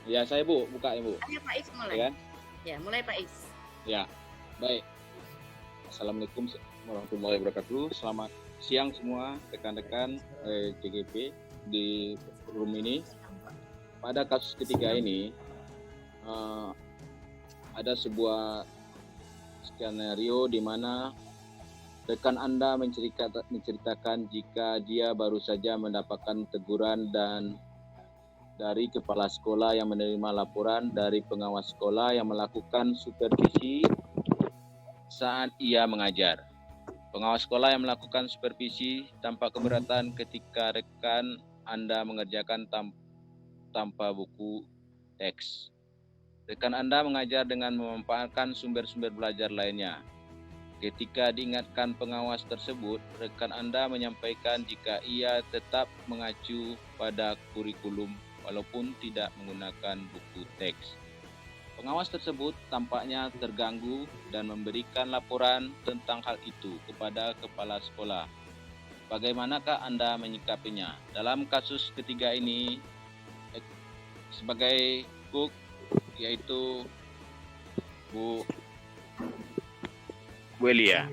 Ya, saya Bu, buka ya Bu. Ayo Pak Is mulai. Ya kan? Ya, mulai Pak Is. Ya, baik. Assalamualaikum warahmatullahi wabarakatuh. Selamat siang semua rekan-rekan CGP di room ini. Pada kasus ketiga ini ada sebuah skenario di mana rekan Anda menceritakan jika dia baru saja mendapatkan teguran dan dari kepala sekolah yang menerima laporan dari pengawas sekolah yang melakukan supervisi saat ia mengajar. Pengawas sekolah yang melakukan supervisi tampak keberatan ketika rekan Anda mengerjakan tanpa buku teks. Rekan Anda mengajar dengan memanfaatkan sumber-sumber belajar lainnya. Ketika diingatkan pengawas tersebut, rekan Anda menyampaikan jika ia tetap mengacu pada kurikulum walaupun tidak menggunakan buku teks. Pengawas tersebut tampaknya terganggu dan memberikan laporan tentang hal itu kepada kepala sekolah. Bagaimanakah Anda menyikapinya? Dalam kasus ketiga ini, sebagai cook, yaitu Bu Elia.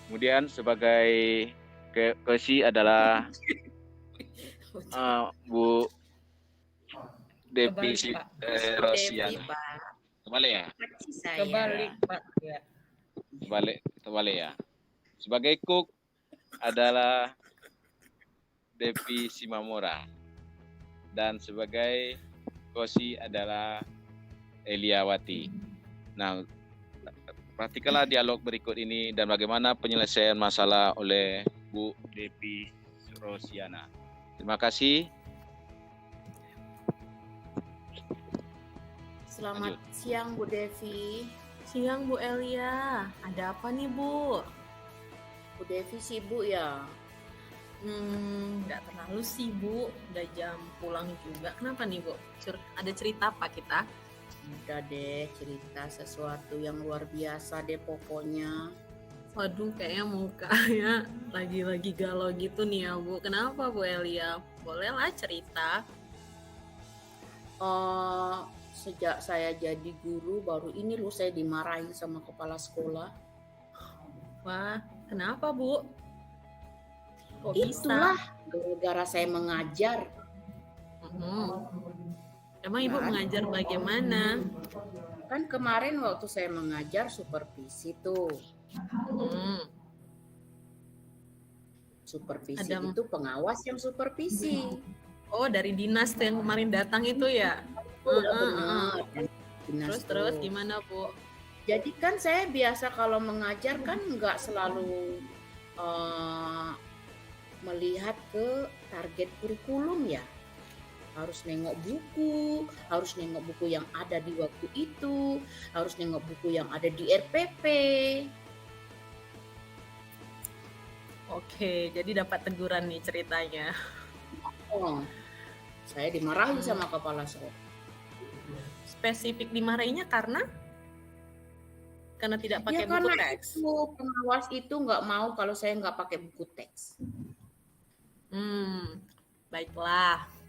Kemudian sebagai Kesi adalah Bu Devi Rosiana. Kebalik ya? Kebalik Pak. Ya. Kebalik ya. Sebagai cook adalah Devi Simamora. Dan sebagai Kosi adalah Eliawati. Nah, perhatikanlah dialog berikut ini dan bagaimana penyelesaian masalah oleh Bu Devi Rosiana. Terima kasih. Selamat siang Bu Devi. Siang Bu Elia. Ada apa nih Bu? Bu Devi sibuk ya? Nggak terlalu sibuk. Udah jam pulang juga. Kenapa nih Bu? Ada cerita apa kita? Udah deh, cerita sesuatu yang luar biasa deh pokoknya. Waduh, kayaknya mukanya lagi-lagi galau gitu nih ya Bu. Kenapa Bu Elia? Bolehlah cerita. Sejak saya jadi guru, baru ini loh saya dimarahin sama kepala sekolah. Wah, kenapa Bu? Kok Itulah bisa? gara-gara saya mengajar. Emang Ibu mengajar bagaimana? Kan kemarin waktu saya mengajar supervisi tuh. Supervisi itu pengawas yang supervisi. Oh, dari dinas yang kemarin datang itu ya? Benar. Terus gimana Bu? Jadi kan saya biasa kalau mengajar kan nggak selalu melihat ke target kurikulum ya. Harus nengok buku yang ada di waktu itu, harus nengok buku yang ada di RPP. Oke, jadi dapat teguran nih ceritanya. Oh, saya dimarahin sama kepala sekolah. Spesifik dimarahinnya karena tidak pakai buku teks. Itu pengawas itu nggak mau kalau saya nggak pakai buku teks. Baiklah.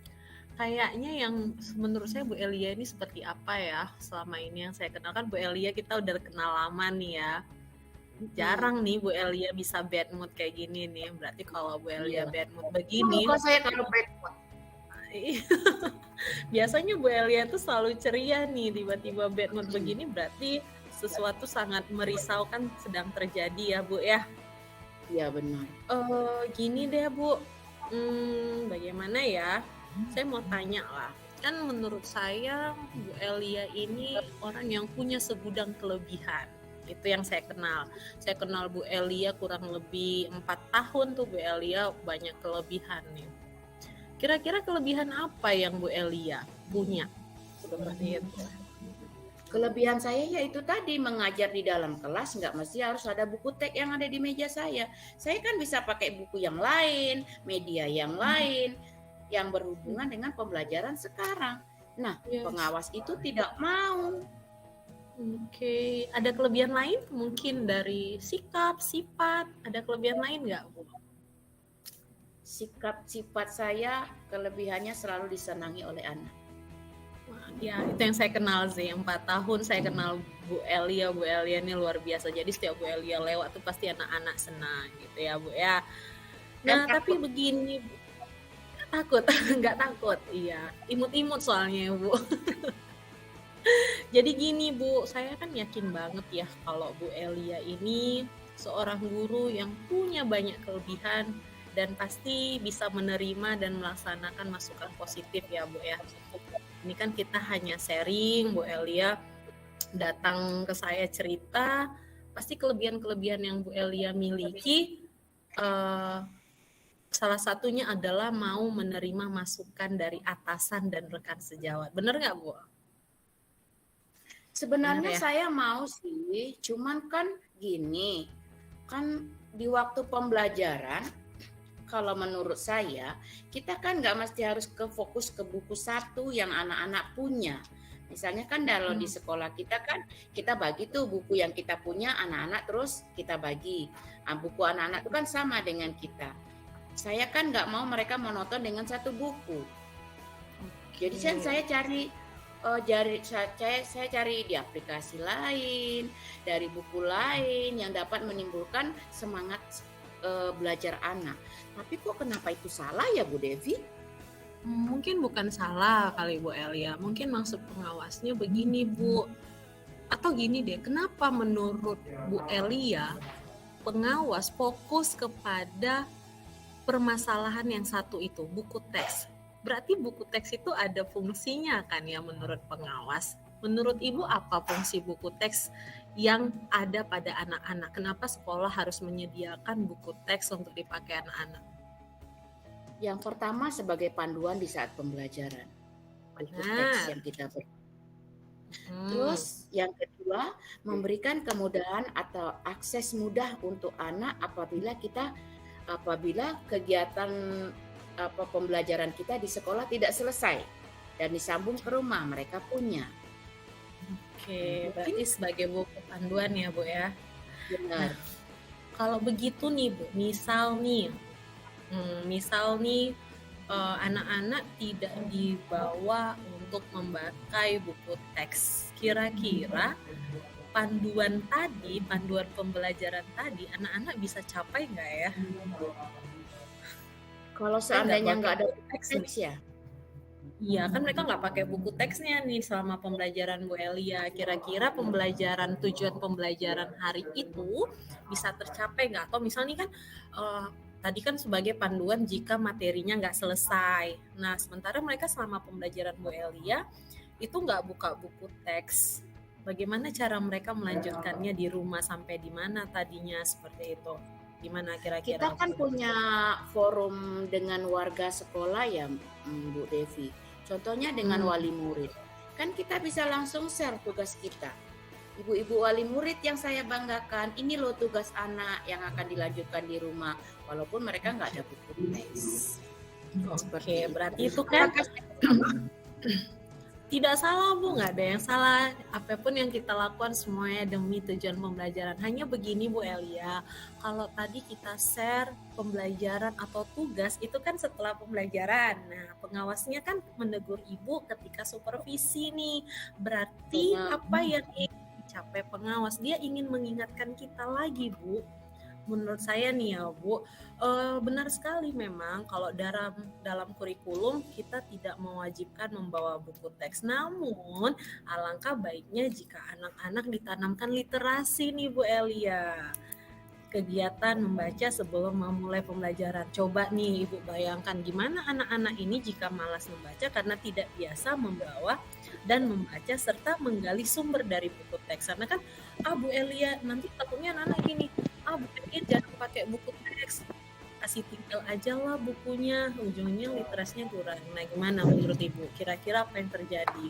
Kayaknya yang menurut saya Bu Elia ini seperti apa ya selama ini yang saya kenal. Kan Bu Elia kita udah kenal lama nih ya. Jarang nih Bu Elia bisa bad mood kayak gini nih. Berarti kalau Bu Elia bad mood begini, Kok saya kalau bad mood? Biasanya Bu Elia tuh selalu ceria nih. Tiba-tiba bad mood begini berarti sesuatu sangat merisaukan sedang terjadi ya Bu ya. Iya benar. Gini deh Bu, bagaimana ya? Saya mau tanya lah. Kan menurut saya Bu Elia ini orang yang punya segudang kelebihan. Itu yang saya kenal. Saya kenal Bu Elia kurang lebih 4 tahun tuh Bu Elia banyak kelebihan nih. Kira-kira kelebihan apa yang Bu Elia punya? Seperti itu. Kelebihan saya yaitu tadi mengajar di dalam kelas nggak mesti harus ada buku teks yang ada di meja saya. Saya kan bisa pakai buku yang lain, media yang lain yang berhubungan dengan pembelajaran sekarang. Nah, pengawas itu tidak mau. Oke, ada kelebihan lain mungkin dari sikap, sifat, ada kelebihan lain nggak Bu? Sikap sifat saya kelebihannya selalu disenangi oleh anak. Ya, itu yang saya kenal sih. 4 tahun saya kenal Bu Elia. Bu Elia ini luar biasa. Jadi setiap Bu Elia lewat tuh pasti anak-anak senang gitu ya, Bu ya. Dan Nah, tapi takut. begini, Bu. Takut, nggak takut. Iya, imut-imut soalnya, Bu. Jadi gini, Bu, saya kan yakin banget ya kalau Bu Elia ini seorang guru yang punya banyak kelebihan dan pasti bisa menerima dan melaksanakan masukan positif ya, Bu ya. Ini kan kita hanya sharing, Bu Elia datang ke saya cerita, pasti kelebihan-kelebihan yang Bu Elia miliki, salah satunya adalah mau menerima masukan dari atasan dan rekan sejawat. Bener nggak, Bu? Sebenarnya Bener ya? saya mau sih, cuman kan gini, kan di waktu pembelajaran, kalau menurut saya, kita kan nggak mesti harus ke fokus ke buku satu yang anak-anak punya. Misalnya kan kalau di sekolah kita kan kita bagi tuh buku yang kita punya anak-anak terus kita bagi. Buku anak-anak itu kan sama dengan kita. Saya kan nggak mau mereka monoton dengan satu buku. Jadi kan saya cari saya cari di aplikasi lain, dari buku lain yang dapat menimbulkan semangat belajar anak. Tapi kok kenapa itu salah ya Bu Devi? Mungkin bukan salah kali Bu Elia, mungkin maksud pengawasnya begini Bu. Atau gini deh, kenapa menurut Bu Elia pengawas fokus kepada permasalahan yang satu itu, buku teks? Berarti buku teks itu ada fungsinya kan ya menurut pengawas. Menurut Ibu apa fungsi buku teks yang ada pada anak-anak? Kenapa sekolah harus menyediakan buku teks untuk dipakai anak-anak? Yang pertama sebagai panduan di saat pembelajaran. Buku teks yang kita beri. Terus yang kedua memberikan kemudahan atau akses mudah untuk anak apabila kegiatan pembelajaran kita di sekolah tidak selesai dan disambung ke rumah mereka punya. Oke, berarti sebagai buku panduan ya Bu ya. Benar. Nah, kalau begitu nih Bu, misal nih anak-anak tidak dibawa untuk memakai buku teks. Kira-kira panduan pembelajaran tadi, anak-anak bisa capai nggak ya? Kalau seandainya nggak ada buku teks ya? Iya, kan mereka nggak pakai buku teksnya nih selama pembelajaran Bu Elia. Kira-kira tujuan pembelajaran hari itu bisa tercapai nggak? Atau misalnya kan tadi kan sebagai panduan jika materinya nggak selesai. Nah, sementara mereka selama pembelajaran Bu Elia itu nggak buka buku teks. Bagaimana cara mereka melanjutkannya di rumah sampai di mana tadinya seperti itu? Gimana kira-kira? Kita kan punya forum dengan warga sekolah ya Bu Devi. Contohnya dengan wali murid. Kan kita bisa langsung share tugas kita. Ibu-ibu wali murid yang saya banggakan, ini loh tugas anak yang akan dilanjutkan di rumah, walaupun mereka nggak ada buku teks. Oke, berarti itu kan tidak salah Bu, nggak ada yang salah. Apapun yang kita lakukan semuanya demi tujuan pembelajaran. Hanya begini Bu Elia, kalau tadi kita share pembelajaran atau tugas itu kan setelah pembelajaran. Nah, pengawasnya kan menegur Ibu ketika supervisi nih. Berarti apa yang dicapai pengawas? Dia ingin mengingatkan kita lagi Bu. Menurut saya nih ya Bu, benar sekali memang kalau dalam kurikulum kita tidak mewajibkan membawa buku teks. Namun alangkah baiknya jika anak-anak ditanamkan literasi nih Bu Elia. Kegiatan membaca sebelum memulai pembelajaran. Coba nih Ibu bayangkan gimana anak-anak ini jika malas membaca karena tidak biasa membawa dan membaca serta menggali sumber dari buku teks. Karena kan Bu Elia nanti takutnya anak-anak gini, Bu Elia jangan pakai buku teks, kasih tinggal aja lah bukunya, ujungnya literasinya kurang. Nah gimana menurut Ibu? Kira-kira apa yang terjadi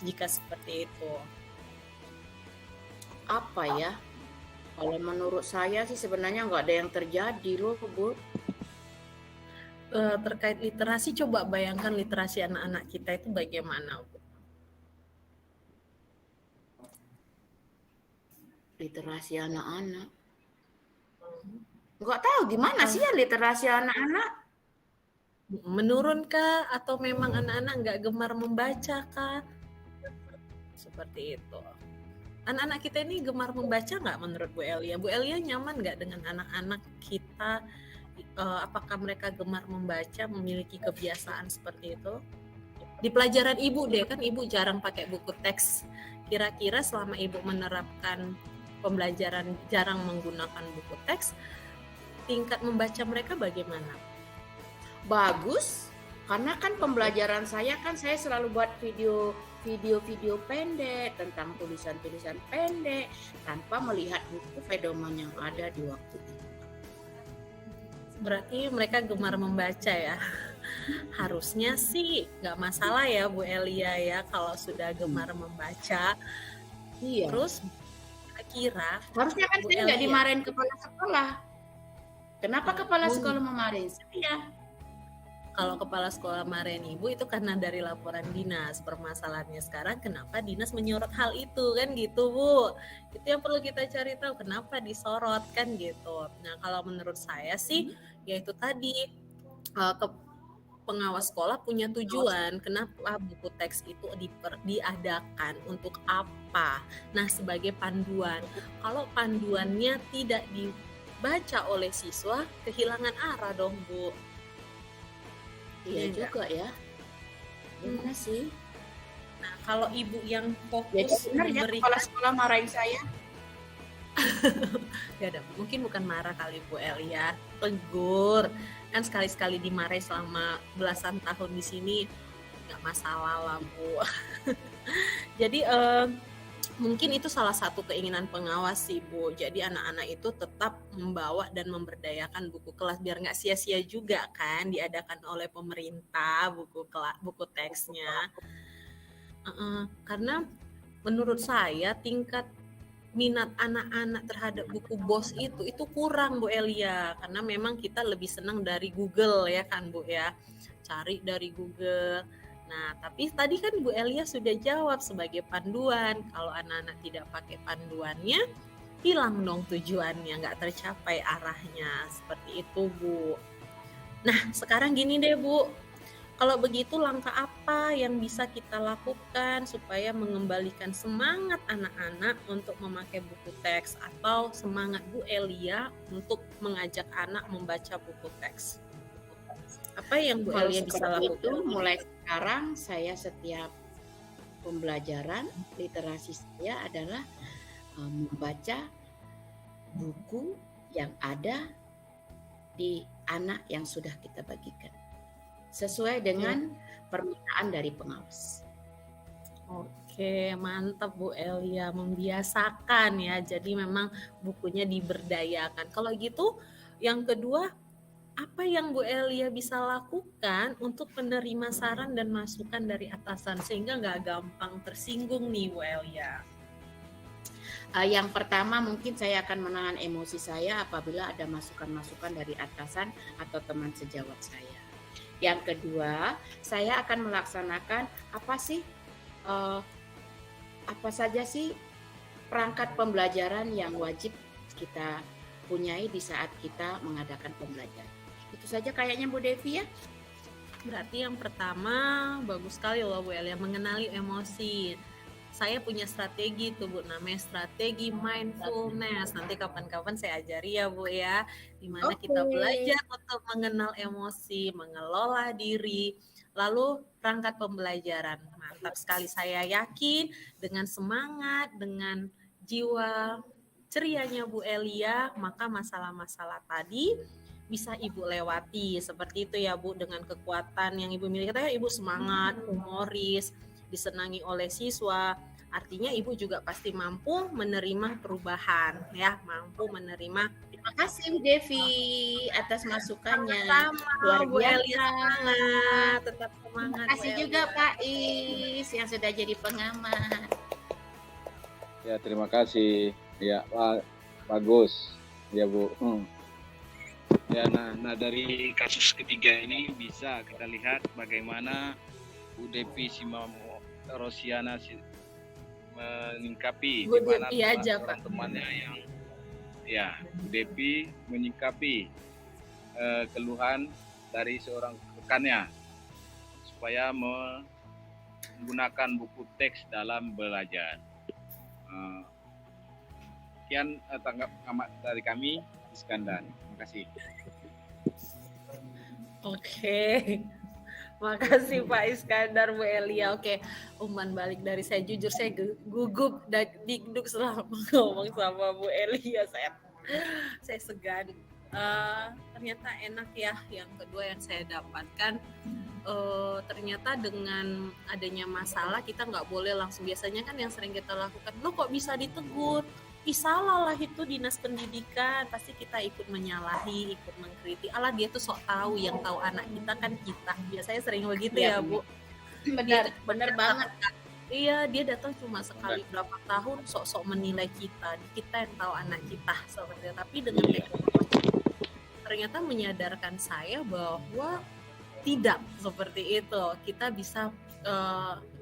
jika seperti itu? Apa ya? Kalau menurut saya sih sebenarnya nggak ada yang terjadi loh Bu. Terkait literasi, coba bayangkan literasi anak-anak kita itu bagaimana Bu? Literasi anak-anak. Nggak tahu gimana sih ya literasi anak-anak. Menurun kah? Atau memang anak-anak nggak gemar membaca kah? seperti itu. Anak-anak kita ini gemar membaca nggak menurut Bu Elia? Bu Elia nyaman nggak dengan anak-anak kita? Apakah mereka gemar membaca, memiliki kebiasaan seperti itu? Di pelajaran Ibu deh, kan Ibu jarang pakai buku teks. Kira-kira selama Ibu menerapkan pembelajaran jarang menggunakan buku teks, tingkat membaca mereka bagaimana? Bagus, karena kan pembelajaran saya kan saya selalu buat video pendek tentang tulisan-tulisan pendek tanpa melihat buku pedoman yang ada di waktu itu. Berarti mereka gemar membaca ya. Harusnya sih nggak masalah ya Bu Elia ya kalau sudah gemar membaca. Iya. Terus kira-kira harusnya kan Bu saya nggak Elia dimarahin kepala sekolah. Kenapa kepala sekolah memarahin saya? kalau kepala sekolah marahin Ibu itu karena dari laporan dinas. Permasalahannya sekarang kenapa dinas menyorot hal itu kan gitu Bu. Itu yang perlu kita cari tahu kenapa disorot kan gitu. Nah kalau menurut saya sih yaitu tadi pengawas sekolah punya tujuan kenapa buku teks itu diadakan untuk apa. Nah sebagai panduan. Kalau panduannya tidak dibaca oleh siswa kehilangan arah dong Bu. Iya juga ya. Gimana sih? Nah, kalau Ibu yang Jadi fokus benar ya kepala sekolah marahin saya? Ya ada, mungkin bukan marah kali Bu Elia, tegur. Kan sekali-sekali dimarahi selama belasan tahun di sini nggak masalah lah Bu. Jadi mungkin itu salah satu keinginan pengawas sih Bu. Jadi anak-anak itu tetap membawa dan memberdayakan buku kelas biar nggak sia-sia juga kan diadakan oleh pemerintah buku teksnya. Karena menurut saya tingkat minat anak-anak terhadap buku BOS itu kurang Bu Elia, karena memang kita lebih senang dari Google ya kan Bu ya, cari dari Google. Nah, tapi tadi kan Bu Elia sudah jawab sebagai panduan. Kalau anak-anak tidak pakai panduannya, hilang dong tujuannya, nggak tercapai arahnya. Seperti itu, Bu. Nah, sekarang gini deh, Bu. Kalau begitu, langkah apa yang bisa kita lakukan supaya mengembalikan semangat anak-anak untuk memakai buku teks atau semangat Bu Elia untuk mengajak anak membaca buku teks? Apa yang Bu Elia bisa lakukan? Itu mulai sekarang saya setiap pembelajaran literasi saya adalah membaca buku yang ada di anak yang sudah kita bagikan sesuai dengan permintaan dari pengawas. Oke, mantap Bu Elia, membiasakan ya. Jadi memang bukunya diberdayakan. Kalau gitu, yang kedua, apa yang Bu Elia bisa lakukan untuk menerima saran dan masukan dari atasan sehingga nggak gampang tersinggung nih Bu Elia? Yang pertama mungkin saya akan menahan emosi saya apabila ada masukan-masukan dari atasan atau teman sejawat saya. Yang kedua, saya akan melaksanakan apa saja sih perangkat pembelajaran yang wajib kita punyai di saat kita mengadakan pembelajaran. Itu saja kayaknya Bu Devi ya. Berarti yang pertama bagus sekali loh Bu Elia, mengenali emosi. Saya punya strategi tuh Bu, namanya strategi mindfulness. Nanti kapan-kapan saya ajari ya Bu ya, dimana kita belajar untuk mengenal emosi, mengelola diri, lalu perangkat pembelajaran. Mantap sekali, saya yakin dengan semangat, dengan jiwa cerianya Bu Elia, maka masalah-masalah tadi bisa Ibu lewati. Seperti itu ya Bu, dengan kekuatan yang Ibu miliki. Katanya Ibu semangat, humoris, disenangi oleh siswa, artinya Ibu juga pasti mampu menerima perubahan ya, mampu menerima. Terima kasih Bu Devi atas masukannya. Luar Bu Elia, semangat, tetap semangat. Terima kasih juga Pak Is yang sudah jadi pengamat. Ya, terima kasih. Ya, Pak, bagus. Ya, Bu. Ya, nah dari kasus ketiga ini bisa kita lihat bagaimana Bu Devi Simamo Rosiana menyingkapi Bu di mana Devi aja, teman-temannya yang Bu Devi menyingkapi keluhan dari seorang rekannya supaya menggunakan buku teks dalam belajar. Sekian tanggapan dari kami, Iskandar. Terima kasih. Oke. Makasih Pak Iskandar, Bu Elia. Oke, umpan balik dari saya. Jujur saya gugup dan dikduk selama ngomong sama Bu Elia. Saya segan. Ternyata enak ya. Yang kedua yang saya dapatkan, ternyata dengan adanya masalah kita nggak boleh langsung. Biasanya kan yang sering kita lakukan, lo kok bisa ditegur? Salah lah itu dinas pendidikan, pasti kita ikut menyalahi, ikut mengkritik. Alah dia tuh sok tahu, yang tahu anak kita kan kita. Biasanya sering begitu ya Bu. Benar banget. Iya, dia datang cuma sekali berapa tahun sok-sok menilai kita yang tahu anak kita seperti itu. Tapi dengan teknologi ternyata menyadarkan saya bahwa tidak seperti itu. Kita bisa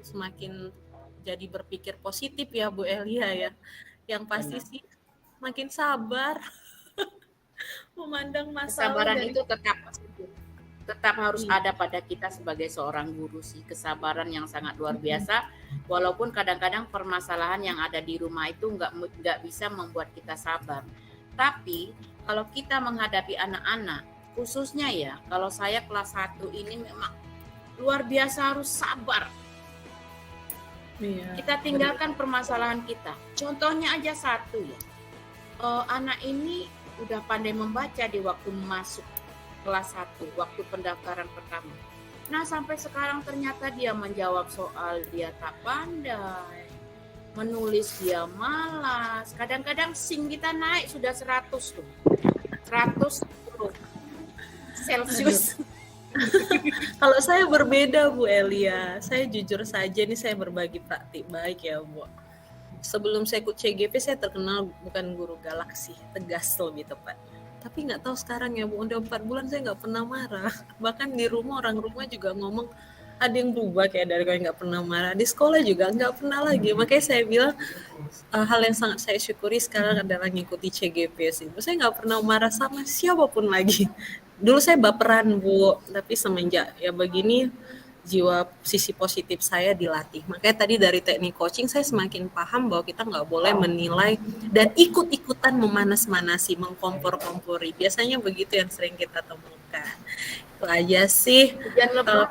semakin jadi berpikir positif ya Bu Elia ya. Yang pasti sih makin sabar memandang masalah. Kesabaran itu tetap harus ada pada kita sebagai seorang guru sih, kesabaran yang sangat luar biasa. Walaupun kadang-kadang permasalahan yang ada di rumah itu nggak bisa membuat kita sabar. Tapi kalau kita menghadapi anak-anak, khususnya ya, kalau saya kelas 1 ini memang luar biasa harus sabar. Iya, kita tinggalkan permasalahan kita. Contohnya aja satu ya, anak ini udah pandai membaca di waktu masuk kelas 1, waktu pendaftaran pertama. Nah sampai sekarang ternyata dia menjawab soal dia tak pandai, menulis dia malas. Kadang-kadang SIM kita naik sudah 100 tuh, 100 Celsius. Kalau saya berbeda Bu Elia, saya jujur saja nih saya berbagi praktik baik ya Bu. Sebelum saya ikut CGP saya terkenal bukan guru galak sih, tegas lebih tepatnya. Tapi nggak tahu sekarang ya Bu, udah 4 bulan saya nggak pernah marah. Bahkan di rumah orang rumah juga ngomong ada yang berubah kayak dari kayak nggak pernah marah. Di sekolah juga nggak pernah lagi. Makanya saya bilang hal yang sangat saya syukuri sekarang adalah ngikuti CGP sih. Saya nggak pernah marah sama siapapun lagi. Dulu saya baperan Bu, tapi semenjak ya begini jiwa sisi positif saya dilatih. Makanya tadi dari teknik coaching saya semakin paham bahwa kita nggak boleh menilai dan ikut-ikutan memanas-manasi, mengkompor-kompori. Biasanya begitu yang sering kita temukan. Itu aja sih. Jangan lupa.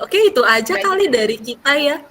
Oke, itu aja kali dari kita ya.